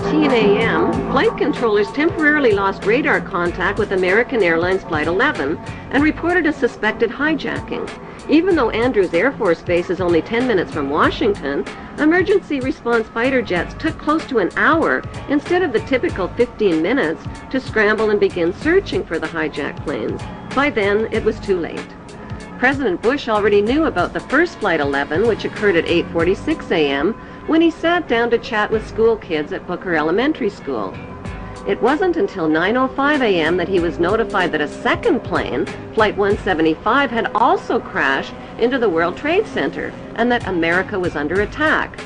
9:19 a.m., flight controllers temporarily lost radar contact with American Airlines Flight 11 and reported a suspected hijacking. Even though Andrews Air Force Base is only 10 minutes from Washington, emergency response fighter jets took close to an hour instead of the typical 15 minutes to scramble and begin searching for the hijacked planes. By then, it was too late. President Bush already knew about the first Flight 11, which occurred at 8:46 a.m., when he sat down to chat with school kids at Booker Elementary School. It wasn't until 9:05 a.m. that he was notified that a second plane, Flight 175, had also crashed into the World Trade Center and that America was under attack.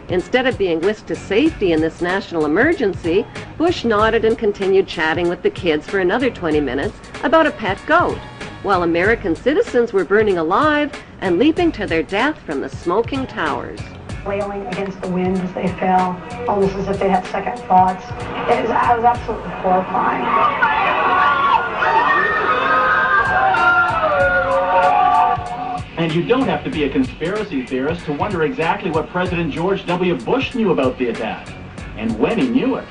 Instead of being whisked to safety in this national emergency, Bush nodded and continued chatting with the kids for another 20 minutes about a pet goat, while American citizens were burning alive and leaping to their death from the smoking towers. Flailing against the wind as they fell, almost as if they had second thoughts. I was absolutely horrifying. And you don't have to be a conspiracy theorist to wonder exactly what President George W. Bush knew about the attack, and when he knew it.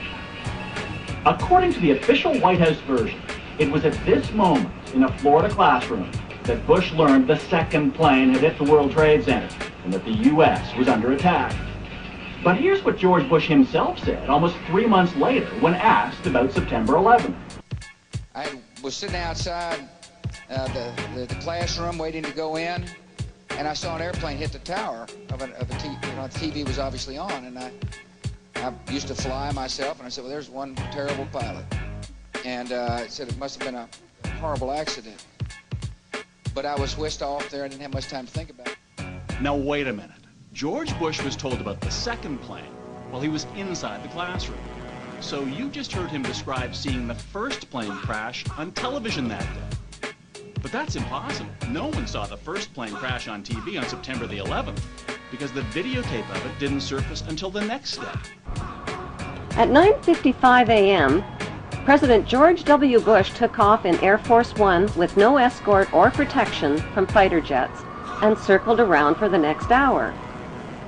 According to the official White House version, it was at this moment in a Florida classroom that Bush learned the second plane had hit the World Trade Center and that the U.S. was under attack. But here's what George Bush himself said almost 3 months later when asked about September 11th. I was sitting outside the classroom waiting to go in, and I saw an airplane hit the tower of a TV. The TV was obviously on, and I used to fly myself, and I said, well, there's one terrible pilot. And it said it must have been a horrible accident. But I was whisked off there. I didn't have much time to think about it. Now wait a minute. George Bush was told about the second plane while he was inside the classroom. So you just heard him describe seeing the first plane crash on television that day. But that's impossible. No one saw the first plane crash on TV on September the 11th because the videotape of it didn't surface until the next day. At 9:55 a.m., President George W. Bush took off in Air Force One with no escort or protection from fighter jets and circled around for the next hour.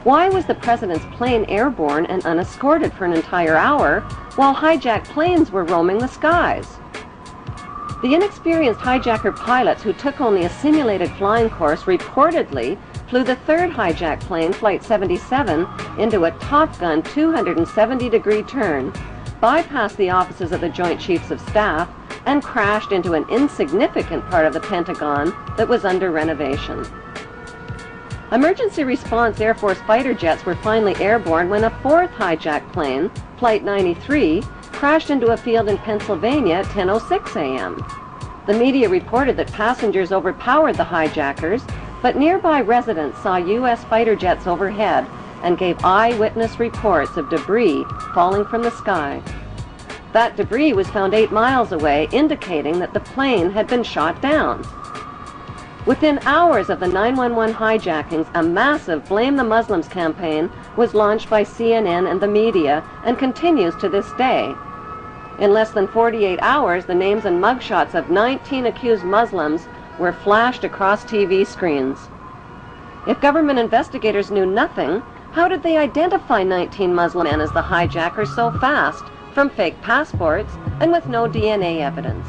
Why was the president's plane airborne and unescorted for an entire hour while hijacked planes were roaming the skies? The inexperienced hijacker pilots who took only a simulated flying course reportedly flew the third hijacked plane, Flight 77, into a Top Gun 270-degree turn, bypassed the offices of the Joint Chiefs of Staff, and crashed into an insignificant part of the Pentagon that was under renovation. Emergency response Air Force fighter jets were finally airborne when a fourth hijacked plane, Flight 93, crashed into a field in Pennsylvania at 10:06 a.m. The media reported that passengers overpowered the hijackers, but nearby residents saw U.S. fighter jets overhead and gave eyewitness reports of debris falling from the sky. That debris was found 8 miles away, indicating that the plane had been shot down. Within hours of the 911 hijackings, a massive Blame the Muslims campaign was launched by CNN and the media and continues to this day. In less than 48 hours, the names and mugshots of 19 accused Muslims were flashed across TV screens. If government investigators knew nothing, how did they identify 19 Muslim men as the hijackers so fast, from fake passports and with no DNA evidence?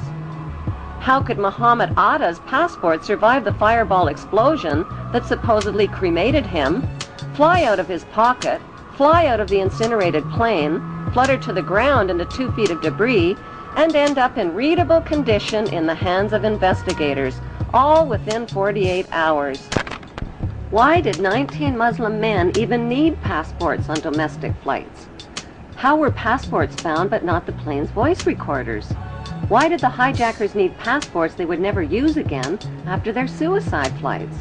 How could Muhammad Atta's passport survive the fireball explosion that supposedly cremated him, fly out of his pocket, fly out of the incinerated plane, flutter to the ground into 2 feet of debris, and end up in readable condition in the hands of investigators, all within 48 hours? Why did 19 Muslim men even need passports on domestic flights? How were passports found but not the plane's voice recorders? Why did the hijackers need passports they would never use again after their suicide flights?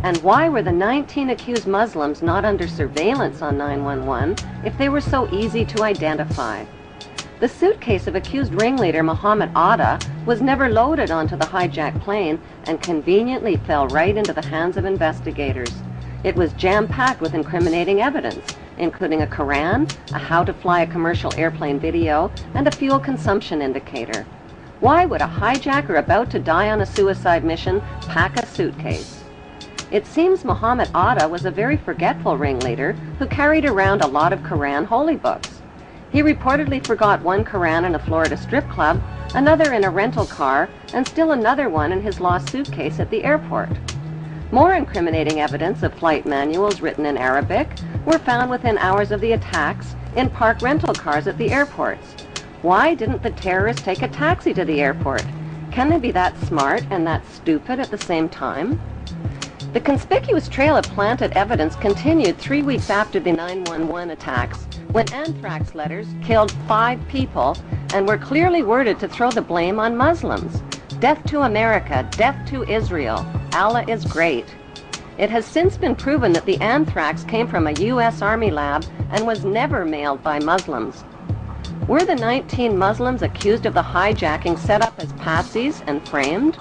And why were the 19 accused Muslims not under surveillance on 911 if they were so easy to identify? The suitcase of accused ringleader Muhammad Atta was never loaded onto the hijacked plane and conveniently fell right into the hands of investigators. It was jam-packed with incriminating evidence, including a Quran, a how to fly a commercial airplane video, and a fuel consumption indicator. Why would a hijacker about to die on a suicide mission pack a suitcase? It seems Muhammad Atta was a very forgetful ringleader who carried around a lot of Quran holy books. He reportedly forgot one Koran in a Florida strip club, another in a rental car, and still another one in his lost suitcase at the airport. More incriminating evidence of flight manuals written in Arabic were found within hours of the attacks in parked rental cars at the airports. Why didn't the terrorists take a taxi to the airport? Can they be that smart and that stupid at the same time? The conspicuous trail of planted evidence continued 3 weeks after the 9/11 attacks, when anthrax letters killed 5 people and were clearly worded to throw the blame on Muslims. Death to America, death to Israel, Allah is great. It has since been proven that the anthrax came from a U.S. Army lab and was never mailed by Muslims. Were the 19 Muslims accused of the hijacking set up as patsies and framed?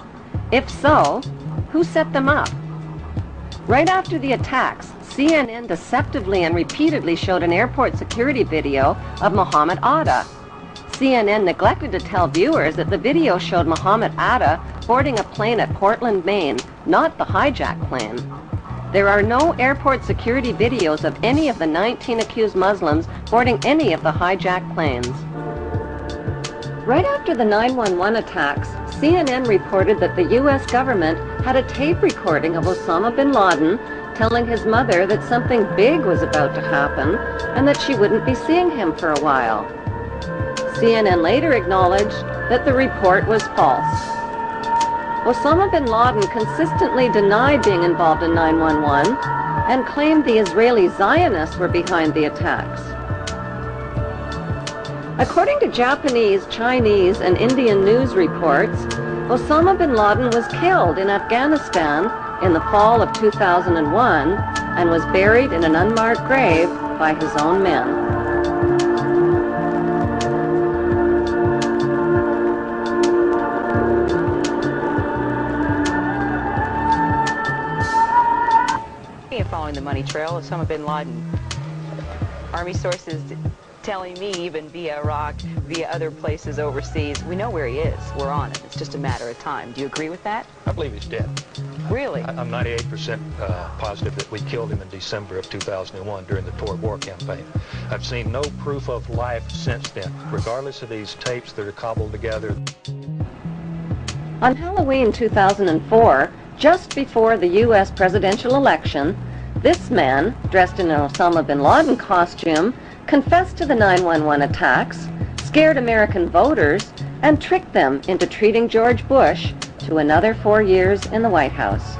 If so, who set them up? Right after the attacks, CNN deceptively and repeatedly showed an airport security video of Mohammed Atta. CNN neglected to tell viewers that the video showed Mohammed Atta boarding a plane at Portland, Maine, not the hijacked plane. There are no airport security videos of any of the 19 accused Muslims boarding any of the hijacked planes. Right after the 9/11 attacks, CNN reported that the U.S. government had a tape recording of Osama bin Laden telling his mother that something big was about to happen and that she wouldn't be seeing him for a while. CNN later acknowledged that the report was false. Osama bin Laden consistently denied being involved in 9/11 and claimed the Israeli Zionists were behind the attacks. According to Japanese, Chinese, and Indian news reports, Osama bin Laden was killed in Afghanistan in the fall of 2001 and was buried in an unmarked grave by his own men. Following the money trail, Osama bin Laden. Army sources telling me, even via Iraq, via other places overseas, we know where he is. We're on it. It's just a matter of time. Do you agree with that? I believe he's dead. Really? I'm 98% positive that we killed him in December of 2001 during the Torah War campaign. I've seen no proof of life since then, regardless of these tapes that are cobbled together. On Halloween 2004, just before the U.S. presidential election, this man, dressed in an Osama bin Laden costume, confessed to the 9/11 attacks, scared American voters, and tricked them into treating George Bush to another 4 years in the White House.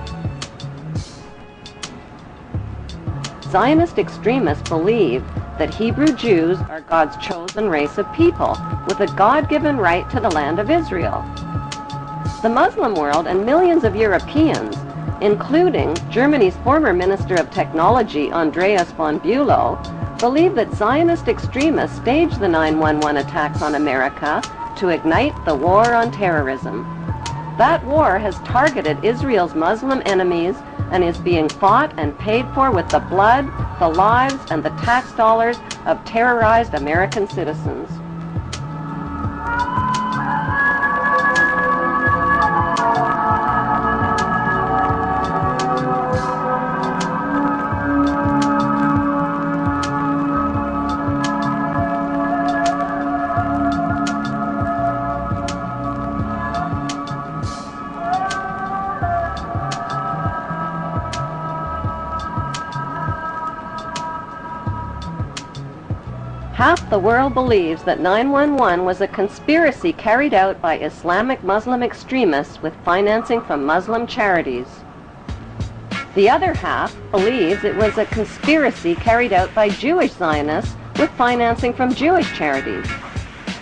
Zionist extremists believe that Hebrew Jews are God's chosen race of people with a God-given right to the land of Israel. The Muslim world and millions of Europeans, including Germany's former Minister of Technology Andreas von Bülow, believe that Zionist extremists staged the 9/11 attacks on America to ignite the war on terrorism. That war has targeted Israel's Muslim enemies and is being fought and paid for with the blood, the lives, and the tax dollars of terrorized American citizens. Half the world believes that 9/11 was a conspiracy carried out by Islamic Muslim extremists with financing from Muslim charities. The other half believes it was a conspiracy carried out by Jewish Zionists with financing from Jewish charities.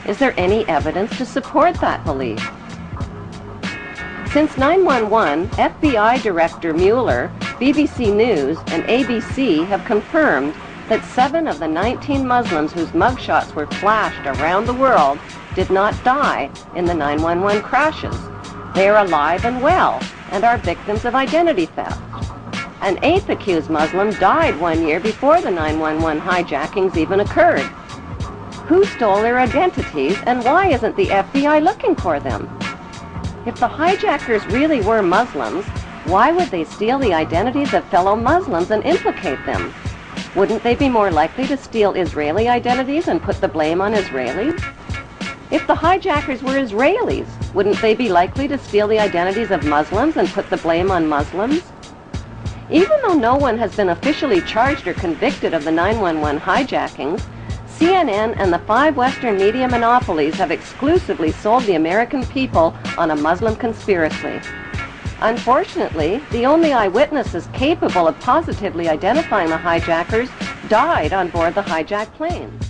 Is there any evidence to support that belief? Since 9/11, FBI Director Mueller, BBC News, and ABC have confirmed that 7 of the 19 Muslims whose mugshots were flashed around the world did not die in the 9/11 crashes. They are alive and well and are victims of identity theft. An 8th accused Muslim died 1 year before the 9/11 hijackings even occurred. Who stole their identities and why isn't the FBI looking for them? If the hijackers really were Muslims, why would they steal the identities of fellow Muslims and implicate them? Wouldn't they be more likely to steal Israeli identities and put the blame on Israelis? If the hijackers were Israelis, wouldn't they be likely to steal the identities of Muslims and put the blame on Muslims? Even though no one has been officially charged or convicted of the 9/11 hijackings, CNN and the 5 Western media monopolies have exclusively sold the American people on a Muslim conspiracy. Unfortunately, the only eyewitnesses capable of positively identifying the hijackers died on board the hijacked planes.